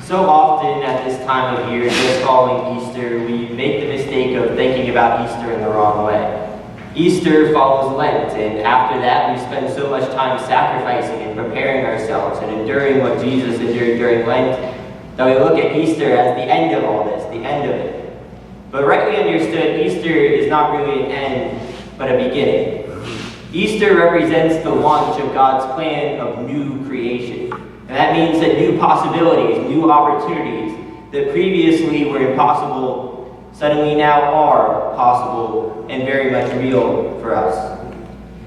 So often at this time of year, just following Easter, we make the mistake of thinking about Easter in the wrong way. Easter follows Lent, and after that we spend so much time sacrificing and preparing ourselves and enduring what Jesus endured during Lent, that we look at Easter as the end of all this, the end of it. But rightly understood, Easter is not really an end, but a beginning. Easter represents the launch of God's plan of new creation. And that means that new possibilities, new opportunities that previously were impossible suddenly now are possible and very much real for us.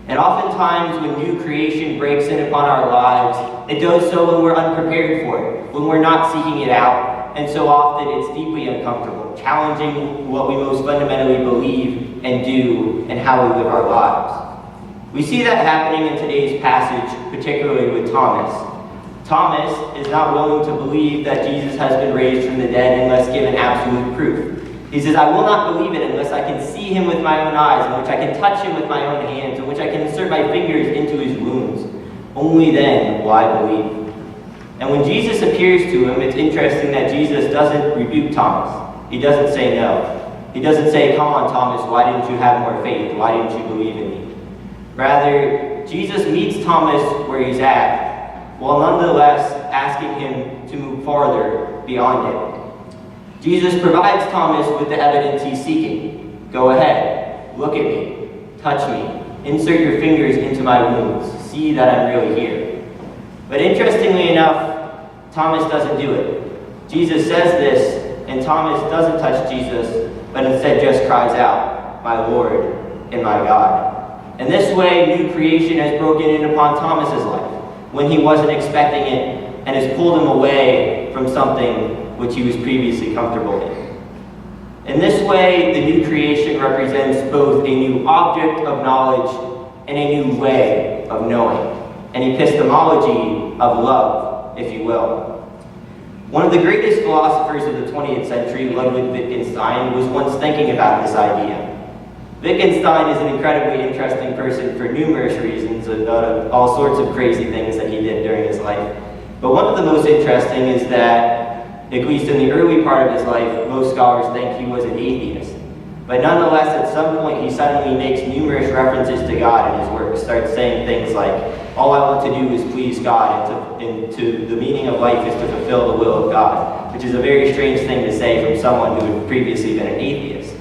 And oftentimes when new creation breaks in upon our lives, it does so when we're unprepared for it, when we're not seeking it out, and so often it's deeply uncomfortable, challenging what we most fundamentally believe and do and how we live our lives. We see that happening in today's passage, particularly with Thomas. Thomas is not willing to believe that Jesus has been raised from the dead unless given absolute proof. He says, I will not believe it unless I can see him with my own eyes, in which I can touch him with my own hands, in which I can insert my fingers into his wounds. Only then will I believe. And when Jesus appears to him, it's interesting that Jesus doesn't rebuke Thomas. He doesn't say no. He doesn't say, come on, Thomas, why didn't you have more faith? Why didn't you believe in me? Rather, Jesus meets Thomas where he's at, while nonetheless asking him to move farther beyond it. Jesus provides Thomas with the evidence he's seeking. Go ahead, look at me, touch me, insert your fingers into my wounds, see that I'm really here. But interestingly enough, Thomas doesn't do it. Jesus says this, and Thomas doesn't touch Jesus, but instead just cries out, my Lord and my God. And this way, new creation has broken in upon Thomas's life, when he wasn't expecting it, and has pulled him away from something which he was previously comfortable in. In this way, the new creation represents both a new object of knowledge and a new way of knowing, an epistemology of love, if you will. One of the greatest philosophers of the 20th century, Ludwig Wittgenstein, was once thinking about this idea. Wittgenstein is an incredibly interesting person for numerous reasons, about all sorts of crazy things that he did during his life. But one of the most interesting is that, at least in the early part of his life, most scholars think he was an atheist. But nonetheless, at some point, he suddenly makes numerous references to God in his work, starts saying things like, all I want to do is please God, and to the meaning of life is to fulfill the will of God, which is a very strange thing to say from someone who had previously been an atheist.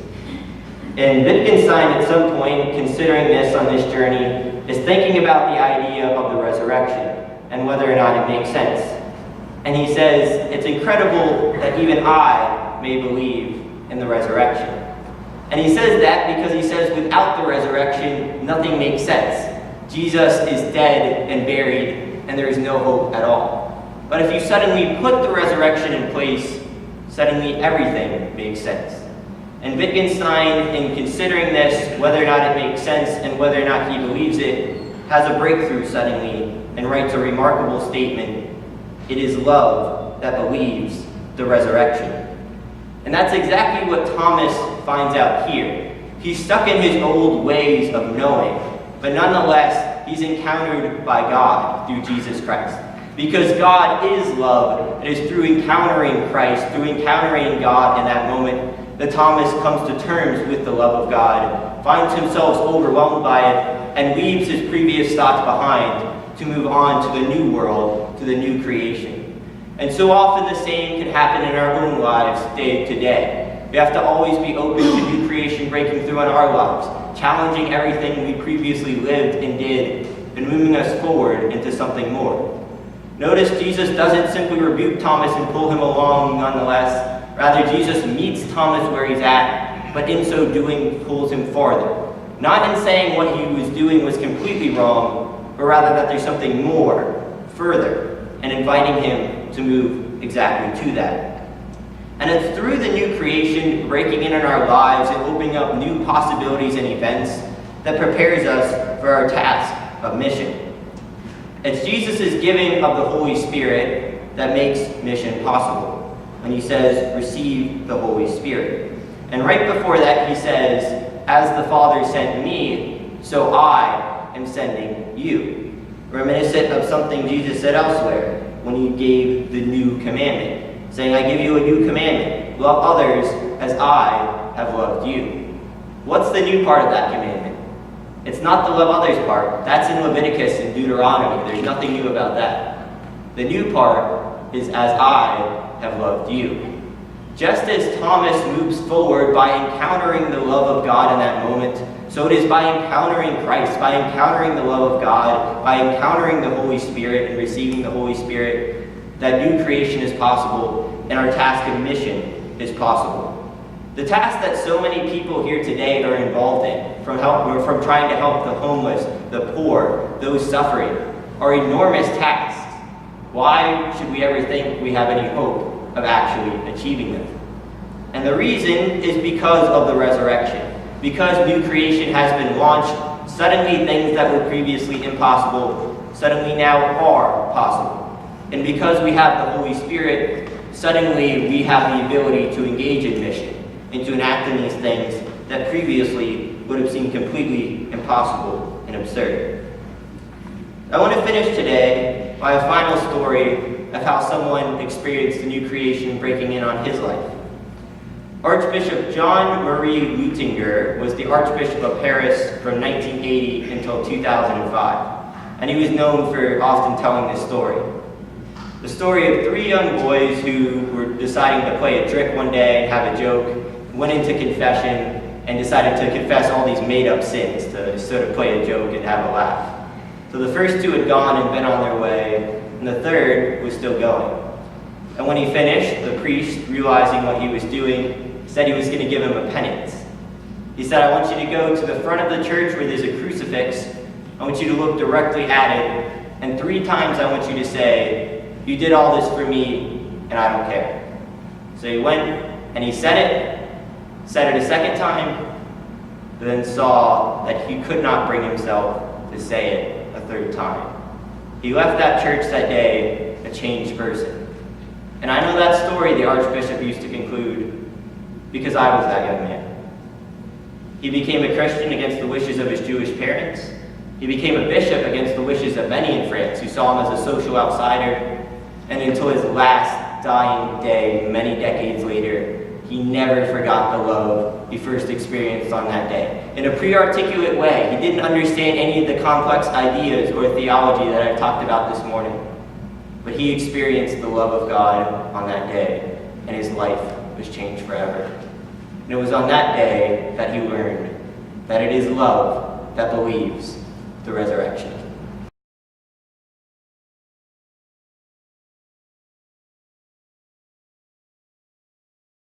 And Wittgenstein, at some point, considering this on this journey, is thinking about the idea of the resurrection and whether or not it makes sense. And he says, it's incredible that even I may believe in the resurrection. And he says that because he says without the resurrection, nothing makes sense. Jesus is dead and buried, and there is no hope at all. But if you suddenly put the resurrection in place, suddenly everything makes sense. And Wittgenstein, in considering this, whether or not it makes sense and whether or not he believes it, has a breakthrough suddenly and writes a remarkable statement. It is love that believes the resurrection. And that's exactly what Thomas finds out here. He's stuck in his old ways of knowing, but nonetheless, he's encountered by God through Jesus Christ. Because God is love, it is through encountering Christ, through encountering God in that moment, that Thomas comes to terms with the love of God, finds himself overwhelmed by it, and leaves his previous thoughts behind to move on to the new world, to the new creation. And so often the same can happen in our own lives day to day. We have to always be open to new creation breaking through in our lives, challenging everything we previously lived and did, and moving us forward into something more. Notice Jesus doesn't simply rebuke Thomas and pull him along nonetheless. Rather, Jesus meets Thomas where he's at, but in so doing pulls him farther. Not in saying what he was doing was completely wrong, but rather that there's something more, further, and inviting him to move exactly to that. And it's through the new creation breaking in our lives and opening up new possibilities and events that prepares us for our task of mission. It's Jesus' giving of the Holy Spirit that makes mission possible. When he says, receive the Holy Spirit. And right before that, he says, as the Father sent me, so I am sending you. Reminiscent of something Jesus said elsewhere when he gave the new commandment, saying, I give you a new commandment, love others as I have loved you. What's the new part of that commandment? It's not the love others part. That's in Leviticus and Deuteronomy. There's nothing new about that. The new part is as I have loved you. Just as Thomas moves forward by encountering the love of God in that moment, so it is by encountering Christ, by encountering the love of God, by encountering the Holy Spirit and receiving the Holy Spirit, that new creation is possible and our task and mission is possible. The task that so many people here today are involved in, from trying to help the homeless, the poor, those suffering, are enormous tasks. Why should we ever think we have any hope of actually achieving them? And the reason is because of the resurrection. Because new creation has been launched, suddenly things that were previously impossible suddenly now are possible. And because we have the Holy Spirit, suddenly we have the ability to engage in mission and to enact in these things that previously would have seemed completely impossible and absurd. I want to finish today by a final story of how someone experienced the new creation breaking in on his life. Archbishop John Marie Lutinger was the Archbishop of Paris from 1980 until 2005, and he was known for often telling this story. The story of three young boys who were deciding to play a trick one day and have a joke, went into confession, and decided to confess all these made-up sins to sort of play a joke and have a laugh. So the first two had gone and been on their way, and the third was still going. And when he finished, the priest, realizing what he was doing, said he was going to give him a penance. He said, I want you to go to the front of the church where there's a crucifix. I want you to look directly at it, and 3 times I want you to say, you did all this for me, and I don't care. So he went, and he said it a second time, but then saw that he could not bring himself to say it a 3rd time. He left that church that day a changed person. And I know that story the Archbishop used to conclude because I was that young man. He became a Christian against the wishes of his Jewish parents. He became a bishop against the wishes of many in France who saw him as a social outsider. And until his last dying day, many decades later, he never forgot the love he first experienced on that day. In a pre-articulate way, he didn't understand any of the complex ideas or theology that I talked about this morning. But he experienced the love of God on that day, and his life was changed forever. And it was on that day that he learned that it is love that believes the resurrection.